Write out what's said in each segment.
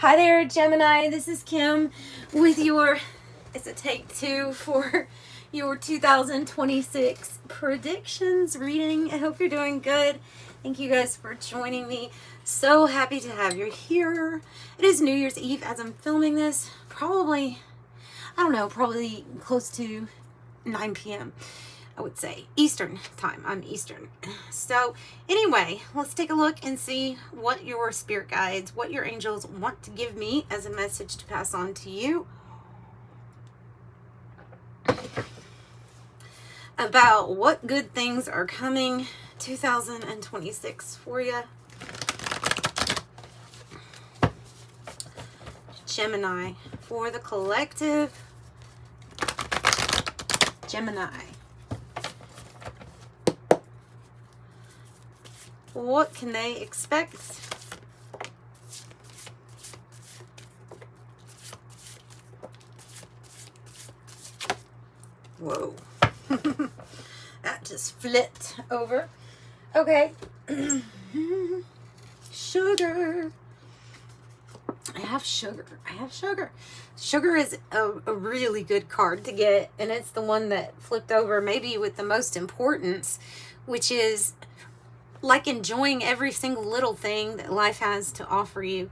Hi there, Gemini. This is Kim with your, it's a take 2 for your 2026 predictions reading. I hope you're doing good. Thank you guys for joining me. So happy to have you here. It is New Year's Eve as I'm filming this. Probably, I don't know, probably close to 9 p.m. I would say Eastern time. I'm Eastern. So anyway, let's take a look and see what your spirit guides, what your angels want to give me as a message to pass on to you about what good things are coming 2026 for you. Gemini, for the collective. Gemini. What can they expect? Whoa. That just flipped over. Okay. Sugar. I have sugar. Sugar is a really good card to get, and it's the one that flipped over maybe with the most importance, which is like enjoying every single little thing that life has to offer you.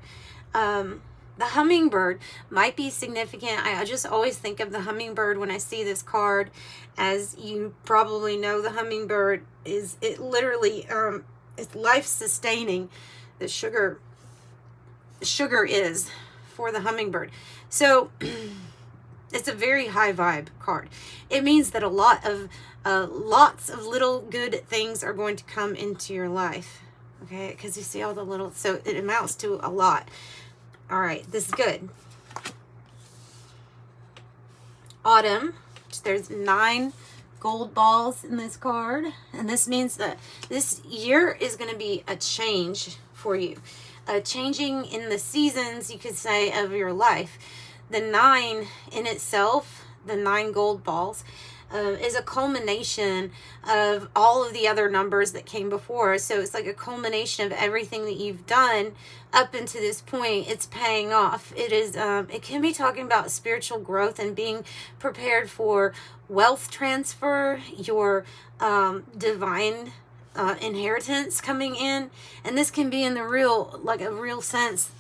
The hummingbird might be significant. I just always think of the hummingbird when I see this card. As you probably know, the hummingbird is, it literally, it's life-sustaining. The sugar is for the hummingbird. So it's a very high vibe card. It means that lots of little good things are going to come into your life. Okay, because you see all the little, so it amounts to a lot. All right, this is good. Autumn. There's 9 gold balls in this card, and this means that this year is going to be a change for you. Changing in the seasons, you could say, of your life. The 9 in itself, the 9 gold balls, is a culmination of all of the other numbers that came before. So it's like a culmination of everything that you've done up until this point. It's paying off. It is. It can be talking about spiritual growth and being prepared for wealth transfer, your divine inheritance coming in, and this can be in the real, like a real sense,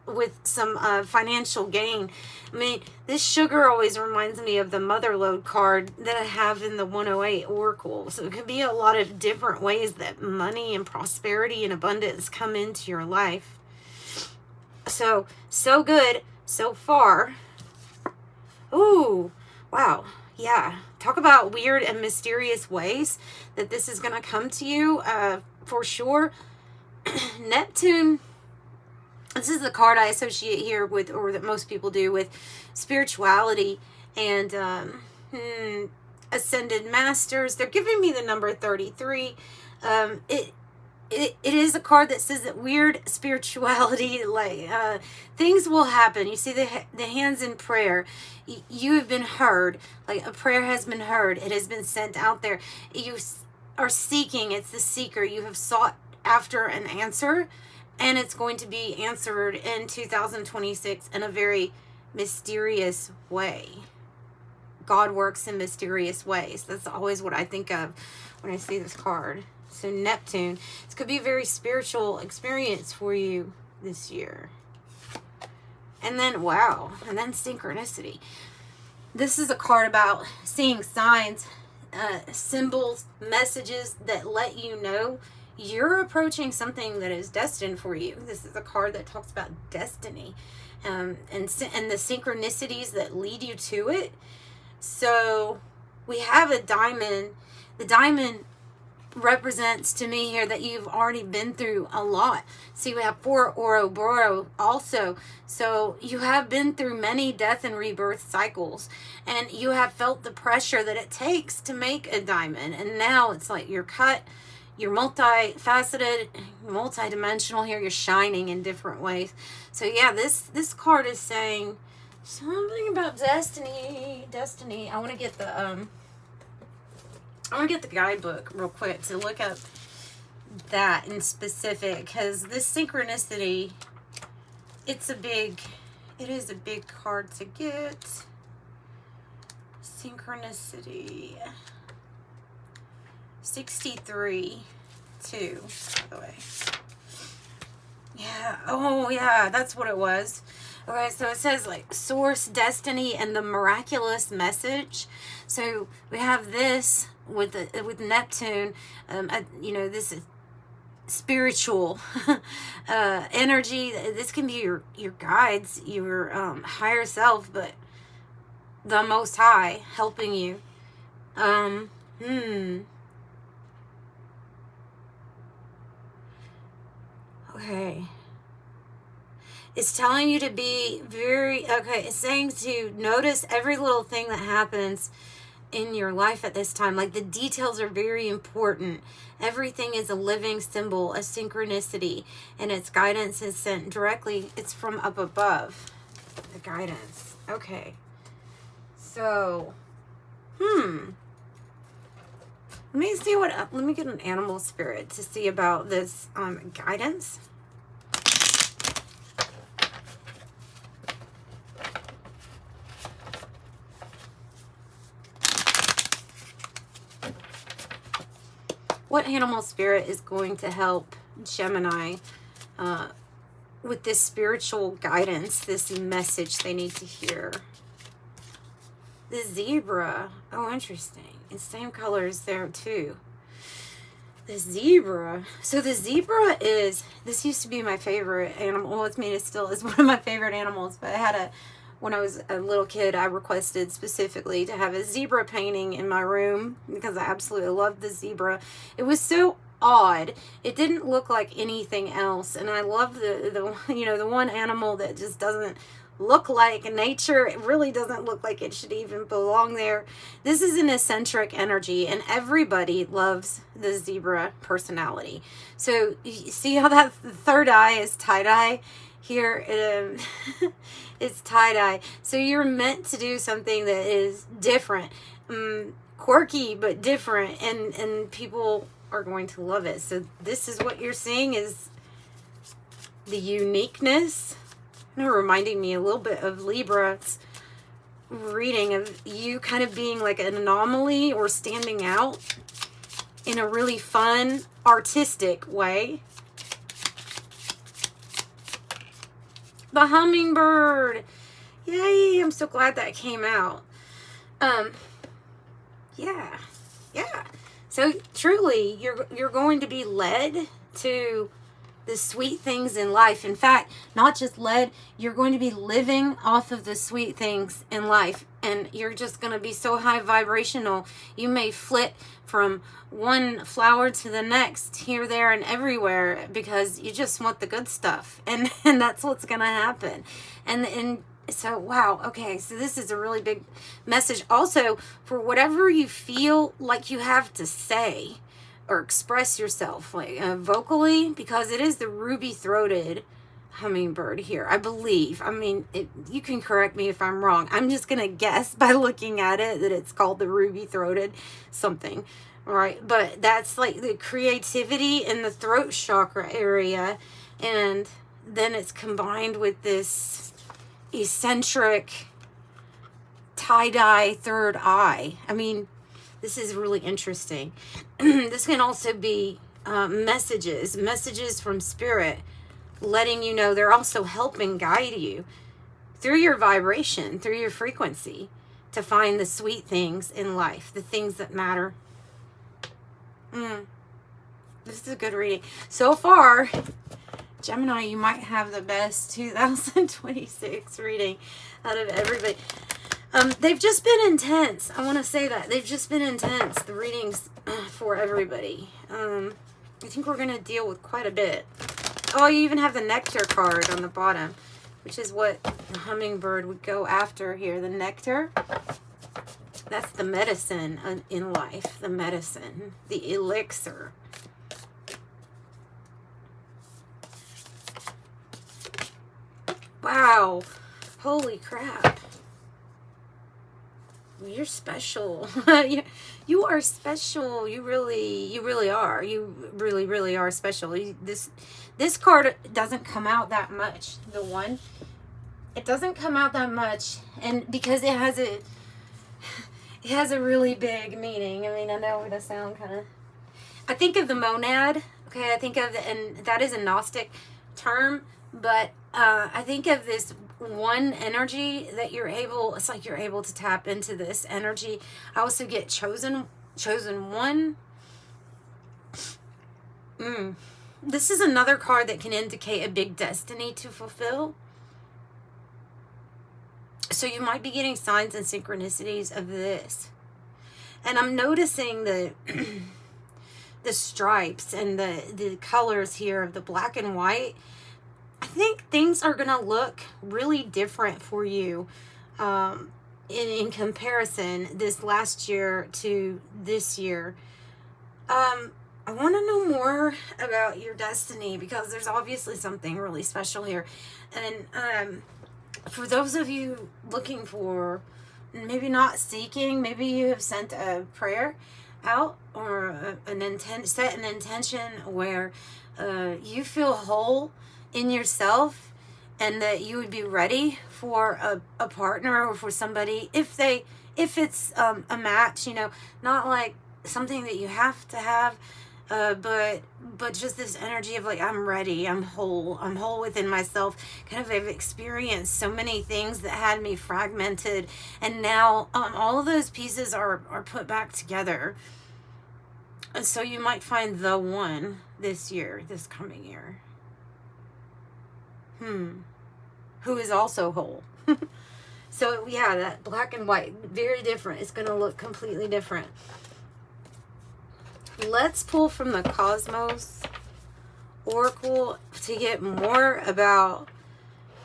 with some financial gain. I mean, this sugar always reminds me of the mother lode card that I have in the 108 Oracle. So it could be a lot of different ways that money and prosperity and abundance come into your life. So good so far. Ooh, wow. Yeah. Talk about weird and mysterious ways that this is going to come to you, for sure. Neptune. This is the card I associate here with, or that most people do, with spirituality and ascended masters. They're giving me the number 33. It is a card that says that weird spirituality, like things will happen. You see the hands in prayer. You have been heard. Like a prayer has been heard. It has been sent out there. You are seeking. It's the seeker. You have sought after an answer, and it's going to be answered in 2026 in a very mysterious way. God works in mysterious ways. That's always what I think of when I see this card. So Neptune, this could be a very spiritual experience for you this year. And then, wow, and then synchronicity. This is a card about seeing signs, symbols, messages that let you know you're approaching something that is destined for you. This is a card that talks about destiny, and the synchronicities that lead you to it. So we have a diamond. The diamond represents to me here that you've already been through a lot. See, we have 4 Ouroboros also. So you have been through many death and rebirth cycles, and you have felt the pressure that it takes to make a diamond. And now it's like you're cut. You're multifaceted, multidimensional here. You're shining in different ways. So yeah, this card is saying something about destiny. Destiny. I want to get the guidebook real quick to look up that in specific, because this synchronicity it is a big card to get. Synchronicity. 63 too, by the way. Yeah, oh yeah, that's what it was. Okay, so it says like source, destiny, and the miraculous message. So we have this with Neptune, you know, this is spiritual energy. This can be your guides, your higher self, but the Most High helping you. Okay. It's telling you to be it's saying to notice every little thing that happens in your life at this time. Like the details are very important. Everything is a living symbol, a synchronicity, and its guidance is sent directly. It's from up above, the guidance. Okay. So, let me see let me get an animal spirit to see about this guidance. What animal spirit is going to help Gemini with this spiritual guidance, this message they need to hear? The zebra. Oh, interesting. And same colors there too. The zebra. So the zebra this used to be my favorite animal. Well, it still is one of my favorite animals, but when I was a little kid, I requested specifically to have a zebra painting in my room because I absolutely loved the zebra. It was so odd. It didn't look like anything else, and I love the one animal that just doesn't look like nature. It really doesn't look like it should even belong there. This is an eccentric energy, and everybody loves the zebra personality. So you see how that third eye is tie-dye? Here it's tie-dye. So you're meant to do something that is different, quirky but different, and people are going to love it. So this is what you're seeing is the uniqueness. Reminding me a little bit of Libra's reading of you kind of being like an anomaly or standing out in a really fun, artistic way. The hummingbird. Yay, I'm so glad that came out. Yeah. So truly, you're going to be led to the sweet things in life. In fact, not just led, you're going to be living off of the sweet things in life. And you're just going to be so high vibrational. You may flit from one flower to the next, here, there, and everywhere, because you just want the good stuff. And that's what's going to happen. And so, wow. Okay. So this is a really big message. Also, for whatever you feel like you have to say or express yourself, like vocally, because it is the ruby-throated hummingbird here, I believe. I mean, you can correct me if I'm wrong. I'm just gonna guess by looking at it that it's called the ruby-throated something, right? But that's like the creativity in the throat chakra area, and then it's combined with this eccentric tie-dye third eye. I mean, this is really interesting. This can also be messages from spirit, letting you know they're also helping guide you through your vibration, through your frequency, to find the sweet things in life, the things that matter. This is a good reading. So far, Gemini, you might have the best 2026 reading out of everybody. They've just been intense. I want to say that. They've just been intense, the readings for everybody. I think we're going to deal with quite a bit. Oh, you even have the nectar card on the bottom, which is what the hummingbird would go after here. The nectar. That's the medicine in life. The medicine. The elixir. Wow. Holy crap. You're special. You are special. You really are. You really are special. This This card doesn't come out that much. The one, it doesn't come out that much, and because it has a really big meaning. I mean, I know it sound kind of. I think of the monad. Okay, I think of and that is a Gnostic term, but I think of this one energy that you're able. It's like you're able to tap into this energy. I also get chosen one. This is another card that can indicate a big destiny to fulfill. So you might be getting signs and synchronicities of this. And I'm noticing the the stripes and the colors here of the black and white. I think things are going to look really different for you in comparison this last year to this year. I want to know more about your destiny because there's obviously something really special here. And for those of you looking for, maybe not seeking, maybe you have sent a prayer out or set an intention where you feel whole in yourself and that you would be ready for a partner or for somebody if it's a match, you know, not like something that you have to have, but just this energy of like, I'm ready, I'm whole within myself. Kind of, I've experienced so many things that had me fragmented, and now all of those pieces are put back together. And so you might find the one this coming year. Who is also whole. So yeah, that black and white, very different. It's going to look completely different. Let's pull from the Cosmos Oracle to get more about,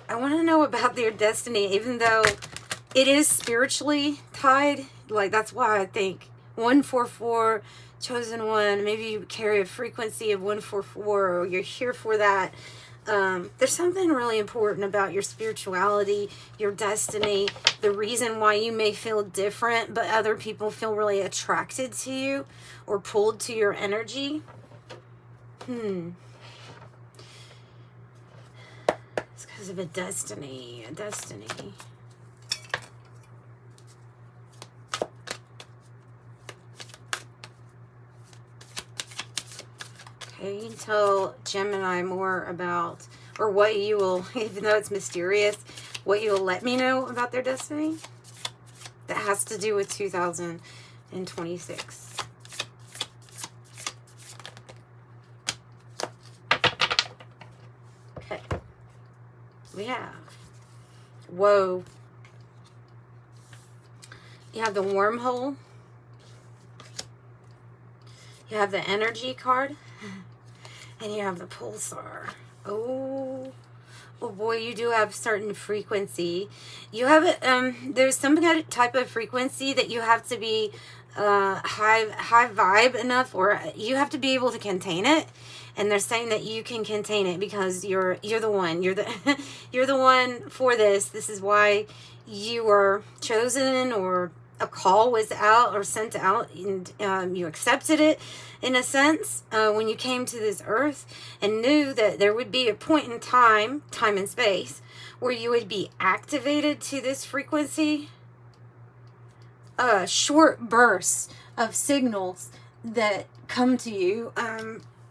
I want to know about their destiny, even though it is spiritually tied. Like, that's why I think 144, chosen one, maybe you carry a frequency of 144 or you're here for that. There's something really important about your spirituality, your destiny, the reason why you may feel different, but other people feel really attracted to you or pulled to your energy. It's because of a destiny. Okay, you can tell Gemini more about, or what you will, even though it's mysterious, what you will let me know about their destiny. That has to do with 2026. Okay. We have, whoa. You have the wormhole. You have the energy card. And you have the pulsar. Oh boy, you do have certain frequency. You have there's some kind of type of frequency that you have to be high vibe enough, or you have to be able to contain it. And they're saying that you can contain it because you're the one. You're the you're the one for this. This is why you were chosen, or a call was out or sent out, and you accepted it in a sense when you came to this earth, and knew that there would be a point in time and space, where you would be activated to this frequency. Short bursts of signals that come to you.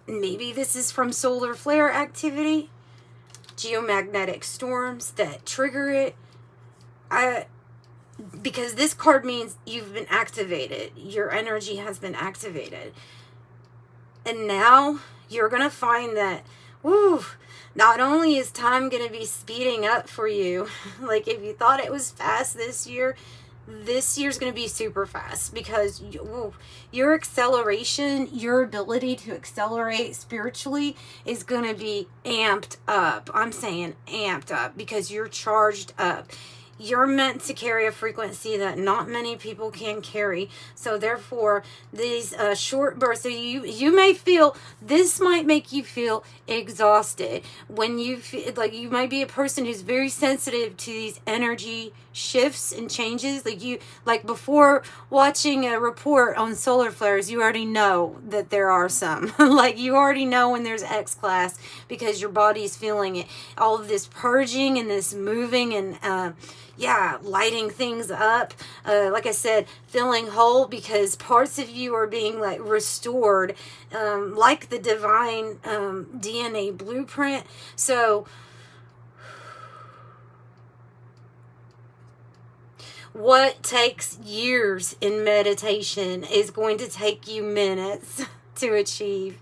Maybe this is from solar flare activity, geomagnetic storms that trigger it. Because this card means you've been activated. Your energy has been activated. And now you're going to find that, not only is time going to be speeding up for you, like if you thought it was fast this year's going to be super fast, because your acceleration, your ability to accelerate spiritually is going to be amped up. I'm saying amped up, because you're charged up. you're meant to carry a frequency that not many people can carry. So therefore, these short bursts, so you may feel, this might make you feel exhausted when you feel like you might be a person who's very sensitive to these energy shifts and changes. Like before watching a report on solar flares, you already know that there are some. Like you already know when there's X class because your body's feeling it. All of this purging and this moving and lighting things up. Like I said, feeling whole because parts of you are being like restored, like the divine DNA blueprint. So what takes years in meditation is going to take you minutes to achieve.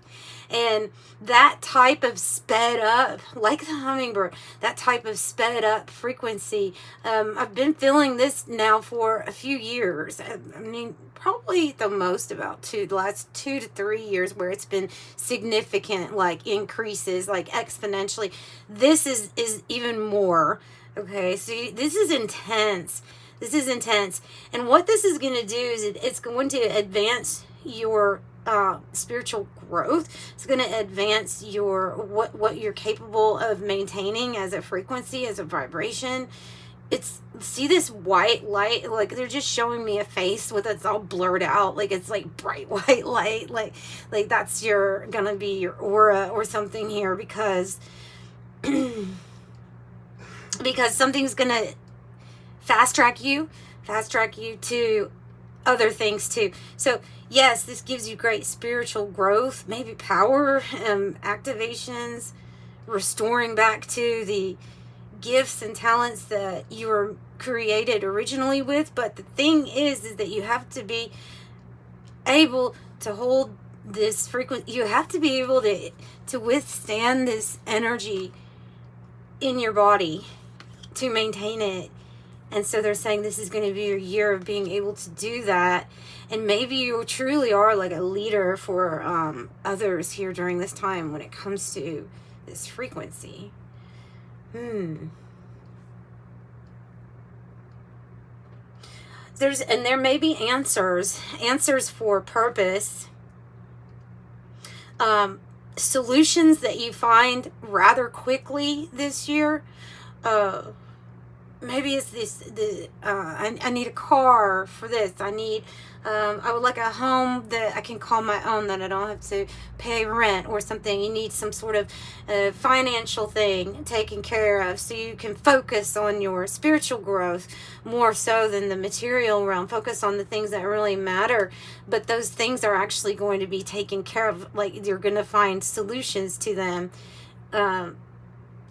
And that type of sped up, like the hummingbird, that type of sped up frequency, I've been feeling this now for a few years. I mean, probably the most about the last 2 to 3 years where it's been significant, like increases, like exponentially. This is even more. Okay, so this is intense. This is intense. And what this is going to do is it's going to advance your spiritual growth. It's going to advance your what you're capable of maintaining as a frequency, as a vibration. See this white light, like they're just showing me a face with it's all blurred out, like it's like bright white light, like that's gonna be your aura or something here, because because something's gonna fast track you to other things too. So yes, this gives you great spiritual growth, maybe power, activations, restoring back to the gifts and talents that you were created originally with. But the thing is that you have to be able to hold this frequency. You have to be able to withstand this energy in your body to maintain it. And so they're saying this is going to be your year of being able to do that. And maybe you truly are like a leader for others here during this time when it comes to this frequency. There may be answers for purpose, solutions that you find rather quickly this year. Maybe it's I need a car for this. I would like a home that I can call my own, that I don't have to pay rent or something. You need some sort of financial thing taken care of so you can focus on your spiritual growth more so than the material realm. Focus on the things that really matter. But those things are actually going to be taken care of. Like you're going to find solutions to them.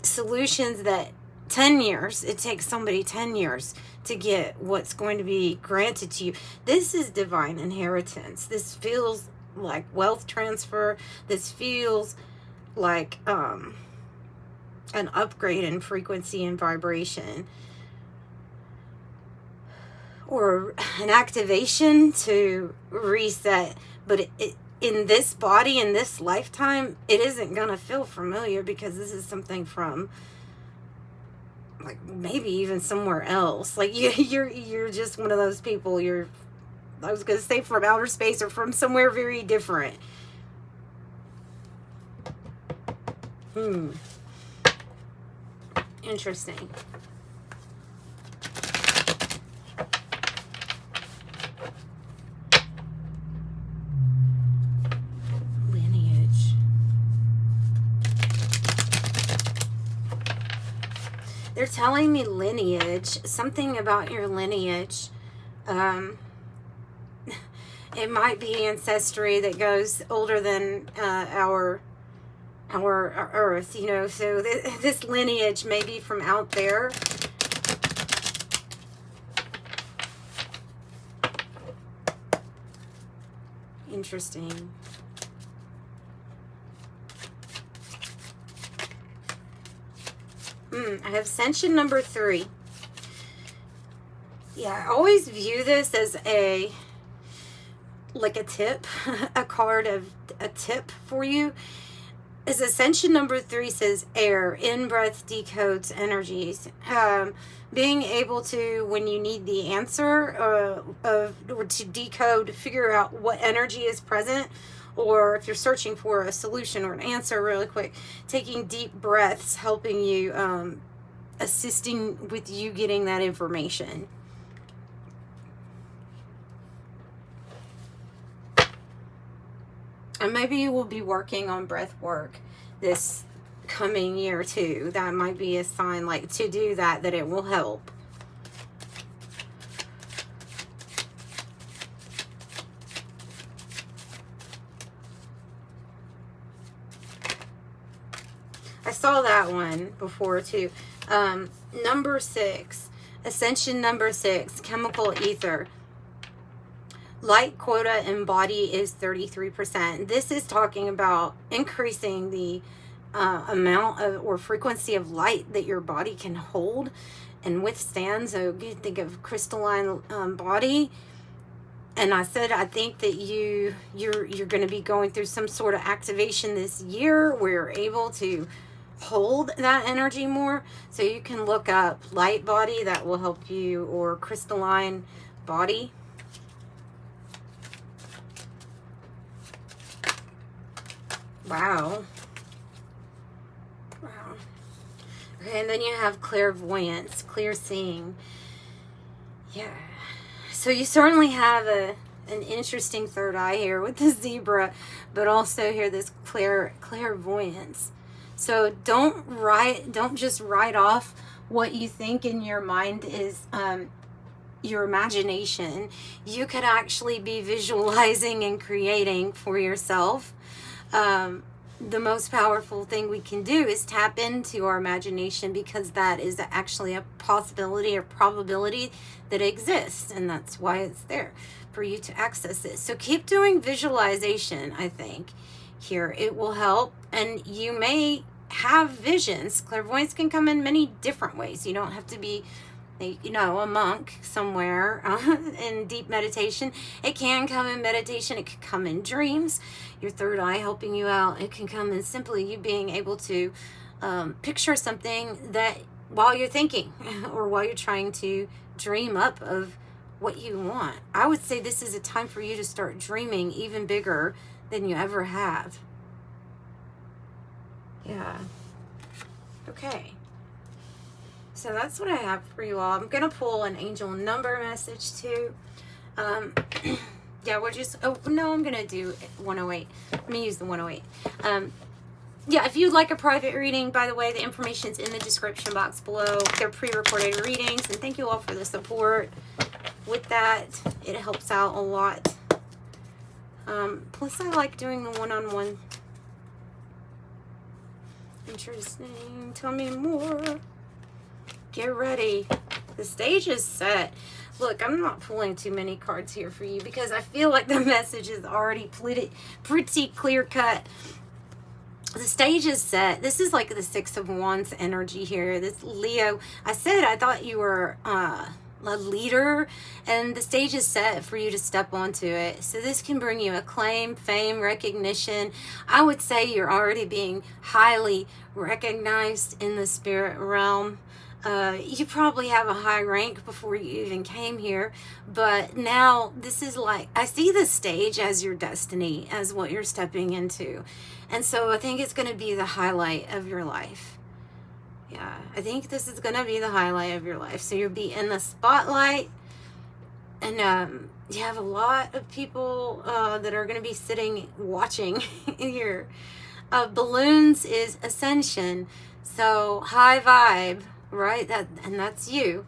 Solutions that 10 years, it takes somebody 10 years to get what's going to be granted to you. This is divine inheritance. This feels like wealth transfer. This feels like an upgrade in frequency and vibration, or an activation to reset. But in this body, in this lifetime, it isn't going to feel familiar, because this is something from like maybe even somewhere else. Like you're just one of those people. I was going to say from outer space or from somewhere very different. Interesting. They're telling me lineage, something about your lineage. It might be ancestry that goes older than our earth, you know. So this lineage may be from out there. Interesting. I have Ascension number 3. Yeah, I always view this as like a tip, a card of a tip for you. As ascension number 3 says, air, in-breath decodes energies. Being able to, when you need the answer, or to decode, figure out what energy is present, or if you're searching for a solution or an answer really quick, taking deep breaths, helping you, assisting with you getting that information. And maybe you will be working on breath work this coming year too. That might be a sign, like, to do that it will help. I saw that one before too. Number 6, ascension number 6, chemical ether. Light quota in body is 33%. This is talking about increasing the amount of or frequency of light that your body can hold and withstand. So you think of crystalline body. And I said, I think that you're going to be going through some sort of activation this year where you're able to hold that energy more. So you can look up light body, that will help you, or crystalline body. Wow. Wow. Okay, and then you have clairvoyance, clear seeing. Yeah. So you certainly have an interesting third eye here with the zebra, but also here this clairvoyance. So don't just write off what you think in your mind is your imagination. You could actually be visualizing and creating for yourself. The most powerful thing we can do is tap into our imagination, because that is actually a possibility or probability that exists, and that's why it's there for you to access it. So keep doing visualization. I think here it will help, and you may have visions. Clairvoyance can come in many different ways. You don't have to be a monk somewhere in deep meditation. It can come in meditation. It can come in dreams. Your third eye helping you out. It can come in simply you being able to picture something that while you're thinking or while you're trying to dream up of what you want. I would say this is a time for you to start dreaming even bigger than you ever have. Yeah. Okay. So that's what I have for you all. I'm going to pull an angel number message too. Yeah, we're just, oh, no, I'm going to do 108. Let me use the 108. Yeah, if you'd like a private reading, by the way, the information's in the description box below. They're pre-recorded readings, and thank you all for the support with that. It helps out a lot. Plus, I like doing the one-on-one. Interesting. Tell me more. Get ready. The stage is set. Look, I'm not pulling too many cards here for you because I feel like the message is already pretty clear cut. The stage is set. This is like the 6 of Wands energy here. This Leo. I said I thought you were a leader, and the stage is set for you to step onto it. So this can bring you acclaim, fame, recognition. I would say you're already being highly recognized in the spirit realm. You probably have a high rank before you even came here, but now this is like, I see the stage as your destiny, as what you're stepping into. And so I think it's going to be the highlight of your life. Yeah, I think this is going to be the highlight of your life. So you'll be in the spotlight, and you have a lot of people that are going to be sitting watching here. Balloons is ascension, so high vibe. Right, that's you.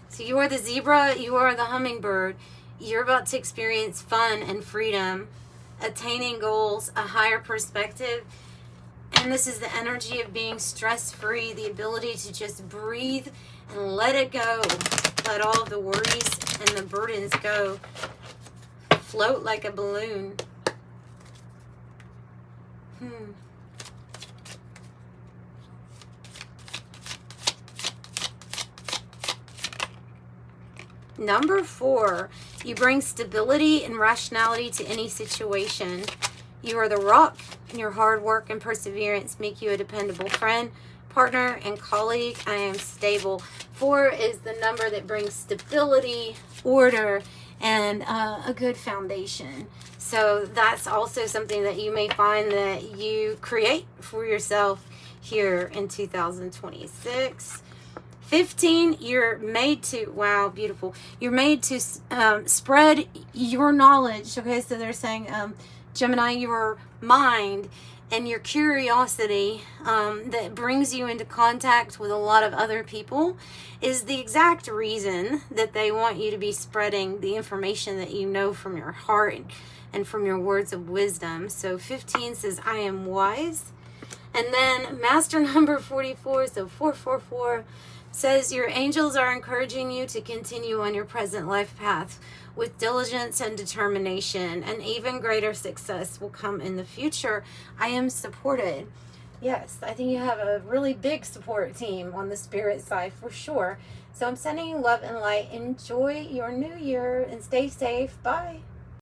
So you are the zebra, you are the hummingbird. You're about to experience fun and freedom, attaining goals, a higher perspective. And this is the energy of being stress-free, the ability to just breathe and let it go. Let all of the worries and the burdens go. Float like a balloon. Number 4, you bring stability and rationality to any situation. You are the rock Your hard work and perseverance make you a dependable friend, partner, and colleague. I am stable. 4 is the number that brings stability, order, and a good foundation. So that's also something that you may find that you create for yourself here in 2026. 15, you're made to, wow, beautiful. You're made to spread your knowledge. Okay, so they're saying, Gemini, your mind and your curiosity that brings you into contact with a lot of other people is the exact reason that they want you to be spreading the information that you know from your heart and from your words of wisdom. So 15 says, I am wise. And then master number 44, so 444, says your angels are encouraging you to continue on your present life path with diligence and determination, and even greater success will come in the future. I am supported. Yes, I think you have a really big support team on the spirit side for sure. So I'm sending you love and light. Enjoy your new year and stay safe. Bye.